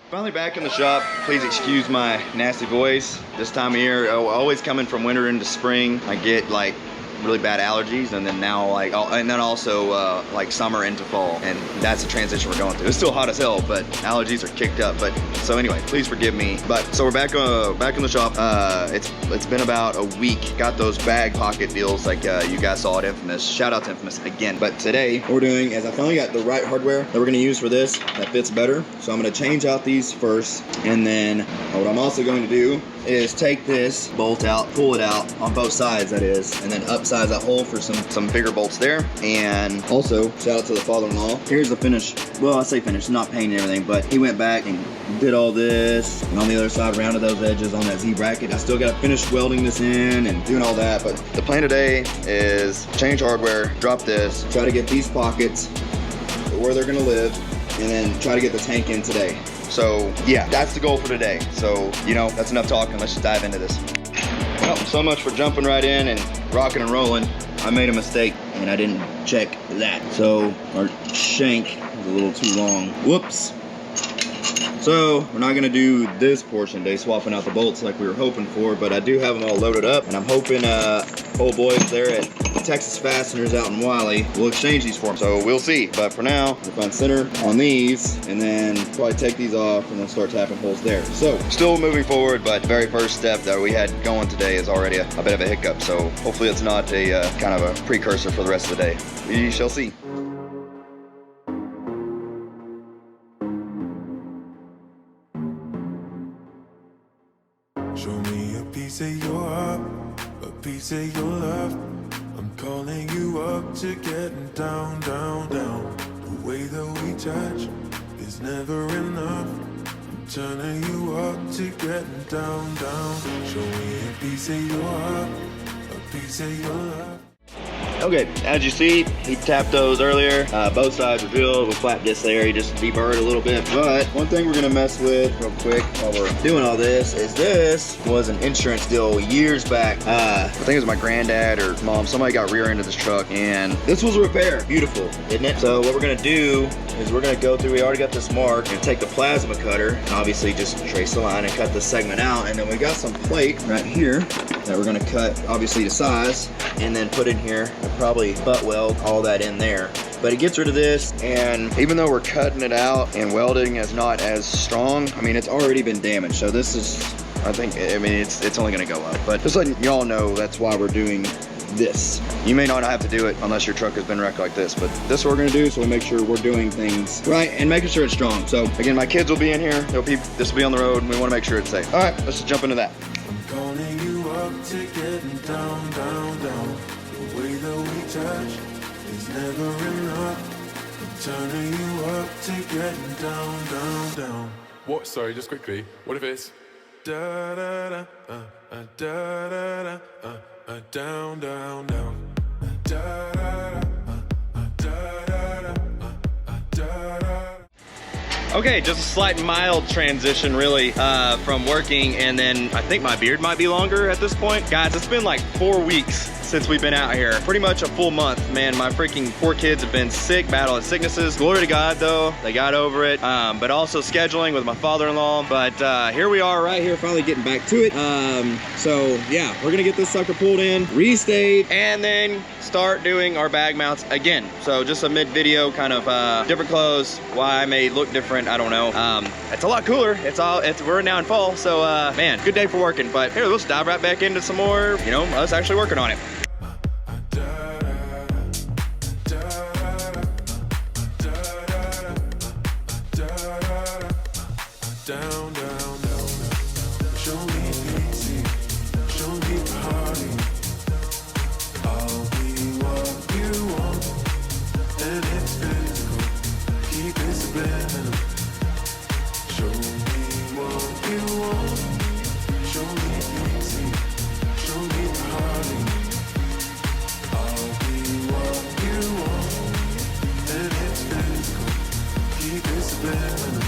Finally back in the shop. Please excuse my nasty voice. This time of year, always coming from winter into spring, I get like really bad allergies, and then now like, and then also like summer into fall, and that's the transition we're going through. It's still hot as hell, but allergies are kicked up. But so anyway, please forgive me. But so we're back in the shop. It's been about a week. Got those bag pocket deals like you guys saw at Nfamus. Shout out to Nfamus again. But today what we're doing is I finally got the right hardware that we're gonna use for this that fits better. So I'm gonna change out these first, and then what I'm also going to do is take this bolt out, pull it out on both sides, that is, and then upsize that hole for some bigger bolts there. And also, shout out to the father-in-law. Here's the finish. Well, I say finish, not painting and everything, but he went back and did all this, and on the other side, rounded those edges on that Z bracket. I still got to finish welding this in and doing all that, but the plan today is change hardware, drop this, try to get these pockets where they're gonna live, and then try to get the tank in today. So yeah, that's the goal for today. So, you know, that's enough talking. Let's just dive into this. Well, so much for jumping right in and rocking and rolling. I made a mistake and I didn't check that. So our shank is a little too long. Whoops. So we're not gonna do this portion today, swapping out the bolts like we were hoping for, but I do have them all loaded up, and I'm hoping old boys there at Texas Fasteners out in Wiley will exchange these for them. So we'll see. But for now, we'll find center on these, and then probably take these off and then start tapping holes there. So still moving forward, but the very first step that we had going today is already a bit of a hiccup. So hopefully it's not a kind of a precursor for the rest of the day. We shall see. Show me a piece of your heart, a piece of your love. I'm calling you up to getting down, down, down. The way that we touch is never enough. I'm turning you up to getting down, down. Show me a piece of your heart, a piece of your love. Okay, as you see, he tapped those earlier. Both sides were drilled with flat disc there. He just deburred a little bit. But one thing we're gonna mess with real quick while we're doing all this is this was an insurance deal years back. I think it was my granddad or mom. Somebody got rear-ended this truck, and this was a repair. Beautiful, isn't it? So what we're gonna do is we're gonna go through, we already got this mark, and take the plasma cutter and obviously just trace the line and cut this segment out. And then we got some plate right here that we're gonna cut obviously to size and then put in here. Probably butt weld all that in there, but it gets rid of this. And even though we're cutting it out and welding is not as strong, I mean, it's already been damaged. So this is, I mean, it's only gonna go up. But just letting y'all know, that's why we're doing this. You may not have to do it unless your truck has been wrecked like this, but this is what we're gonna do, so we make sure we're doing things right and making sure it's strong. So again, my kids will be in here. This will be on the road, and we wanna make sure it's safe. All right, let's just jump into that. I'm calling you up to getting down, down, down. The way that we touch is never enough. I'm turning you up to getting down, down, down. What? Sorry, just quickly. What if it's Da da da, da da da, down, down, down. Da da da, da da da, da da. Okay, just a slight mild transition really from working, and then I think my beard might be longer at this point. Guys, it's been like 4 weeks since we've been out here. Pretty much a full month, man. My freaking poor kids have been sick, battling sicknesses. Glory to God though, they got over it. But also scheduling with my father-in-law. But here we are right here, finally getting back to it. So yeah, we're gonna get this sucker pulled in, restate, and then start doing our bag mounts again. So just a mid-video kind of different clothes. Why I may look different, I don't know. It's a lot cooler. We're now in fall, so man, good day for working. But here, let's dive right back into some more, you know, us actually working on it. Down, down, down. Show me easy, show me party. I'll be what you want, and it's physical. Keep it subliminal. Show me what you want. Show me easy, show me party. I'll be what you want, and it's physical. Keep it subliminal.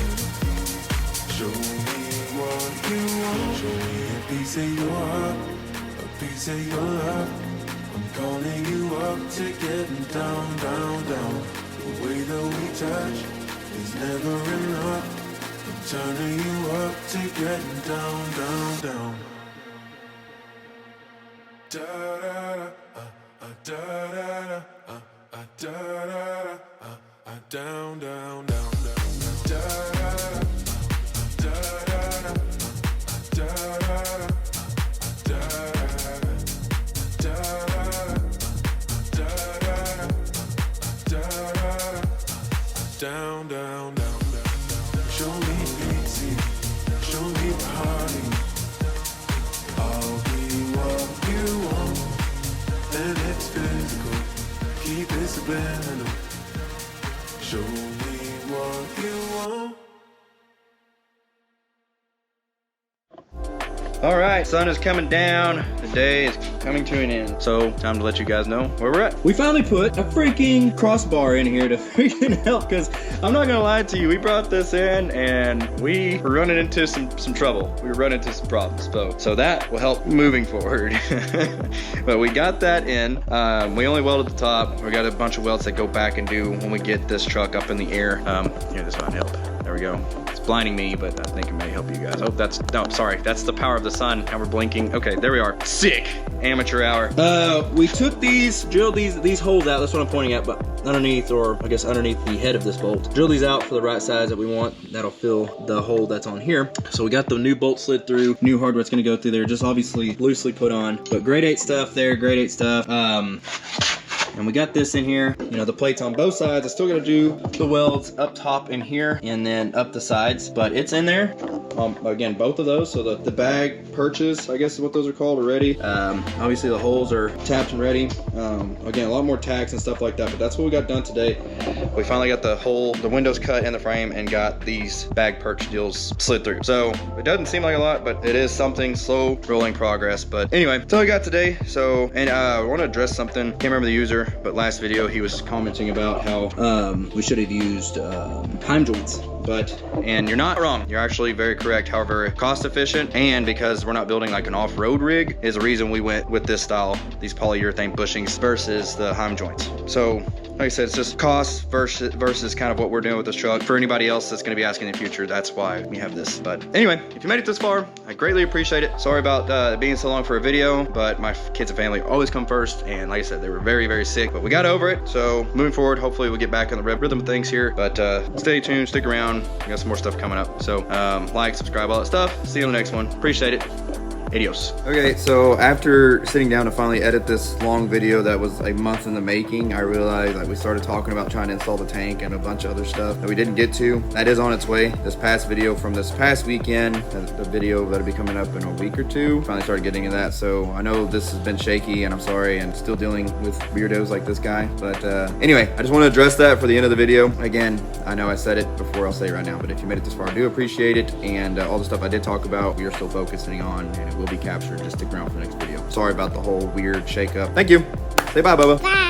Show me what you want. Show me a piece of your heart, a piece of your love. I'm calling you up to getting down, down, down. The way that we touch is never enough. I'm turning you up to getting down, down, down. Da da da, da da da, da da da, down, down, down, down, da da da, da da da, da da da, down, down, down, down. Show me easy, show me party. I'll be what you want, and it's physical. Keep it subliminal. Show me what you want. All right, sun is coming down. The day is coming to an end. So time to let you guys know where we're at. We finally put a freaking crossbar in here to freaking help, because I'm not gonna lie to you, we brought this in and we were running into some trouble. We were running into some problems, so that will help moving forward. But we got that in. We only welded the top. We got a bunch of welds that go back and do when we get this truck up in the air. Here, this might help. There we go. It's blinding me, but I think it may help you guys. Oh, no, sorry. That's the power of the sun. Now we're blinking. Okay, there we are. Sick. Amateur hour. We took drilled these holes out. That's what I'm pointing at, but underneath, or I guess underneath the head of this bolt. Drill these out for the right size that we want. That'll fill the hole that's on here. So we got the new bolt slid through. New hardware that's gonna go through there. Just obviously loosely put on, but grade 8 stuff there. Grade 8 stuff. And we got this in here, you know, the plates on both sides. I still gotta do the welds up top in here and then up the sides, but it's in there. Again, both of those. So the bag perches, I guess is what those are called, are ready. Obviously the holes are tapped and ready. Again, a lot more tacks and stuff like that, but that's what we got done today. We finally got the windows cut in the frame and got these bag perch deals slid through. So it doesn't seem like a lot, but it is something. Slow rolling progress. But anyway, that's all I got today. So, and I want to address something. Can't remember the user, but last video he was commenting about how we should have used heim joints. And you're not wrong. You're actually very correct. However, cost efficient, and because we're not building like an off-road rig, is the reason we went with this style, these polyurethane bushings versus the heim joints. So like I said, it's just cost versus kind of what we're doing with this truck. For anybody else that's going to be asking in the future, that's why we have this. But anyway, if you made it this far, I greatly appreciate it. Sorry about being so long for a video, but my kids and family always come first. And like I said, they were very, very sick, but we got over it. So moving forward, hopefully we'll get back on the rhythm of things here. But stay tuned, stick around. We got some more stuff coming up. So like, subscribe, all that stuff. See you on the next one. Appreciate it. Adios. Okay, so after sitting down to finally edit this long video that was a month in the making, I realized that we started talking about trying to install the tank and a bunch of other stuff that we didn't get to. That is on its way. This past video from this past weekend, the video that'll be coming up in a week or two, finally started getting into that. So I know this has been shaky and I'm sorry, and still dealing with weirdos like this guy. But anyway, I just want to address that for the end of the video. Again, I know I said it before, I'll say it right now, but if you made it this far, I do appreciate it. And all the stuff I did talk about, we are still focusing on, and it will be captured. Just stick around for the next video. Sorry about the whole weird shake up. Thank you. Say bye, Bubba. Bye.